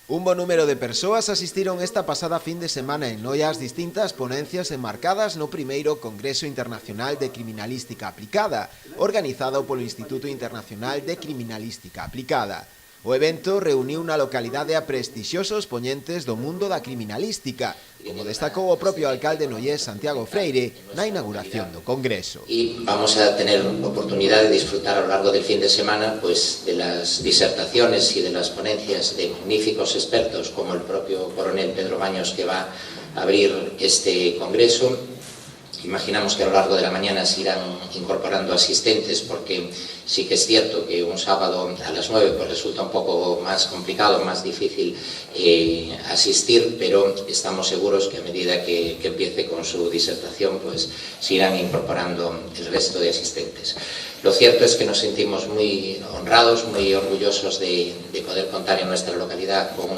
Un bo número de persoas asistiron esta pasada fin de semana en Noia ás distintas ponencias enmarcadas no primeiro Congreso Internacional de Criminalística Aplicada, organizado polo Instituto Internacional de Criminalística Aplicada. O evento reuniu na localidade a prestixiosos poñentes do mundo da criminalística, como destacou o propio alcalde noiés Santiago Freire na inauguración do Congreso. Y vamos a tener oportunidad de disfrutar a lo largo del fin de semana pues, de las disertaciones y de las ponencias de magníficos expertos como el propio coronel Pedro Baños, que va a abrir este Congreso. Imaginamos que a lo largo de la mañana se irán incorporando asistentes, porque sí que es cierto que un sábado a las 9 pues resulta un poco más complicado, más difícil asistir, pero estamos seguros que a medida que empiece con su disertación pues se irán incorporando el resto de asistentes. Lo cierto es que nos sentimos muy honrados, muy orgullosos de poder contar en nuestra localidad con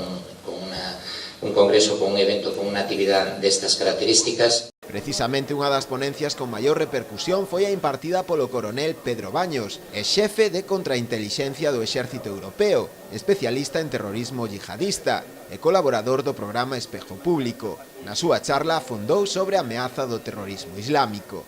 un congreso, con un evento, con una actividad de estas características. Precisamente unha das ponencias con maior repercusión foi a impartida polo coronel Pedro Baños, xefe de contraintelixencia do Exército Europeo, especialista en terrorismo yihadista e colaborador do programa Espejo Público. Na súa charla afondou sobre a ameaza do terrorismo islámico.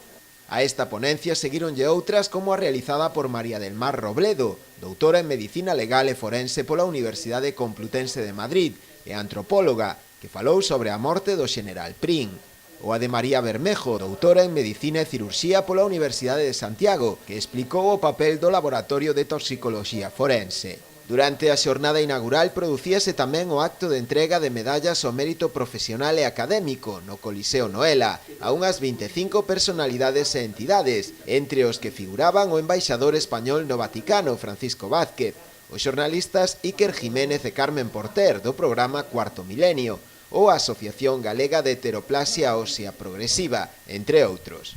A esta ponencia seguironlle outras como a realizada por María del Mar Robledo, doutora en Medicina Legal e Forense pola Universidade Complutense de Madrid e antropóloga, que falou sobre a morte do xeneral Prim. Ou a de María Bermejo, doutora en Medicina e Cirurxía pola Universidade de Santiago, que explicou o papel do Laboratorio de Toxicoloxía Forense. Durante a xornada inaugural producíase tamén o acto de entrega de medallas ao mérito profesional e académico no Coliseo Noela a unhas 25 personalidades e entidades, entre os que figuraban o embaixador español no Vaticano, Francisco Vázquez, os xornalistas Iker Jiménez e Carmen Porter do programa Cuarto Milenio, ou a Asociación Galega de Heteroplasia Ósea Progresiva, entre outros.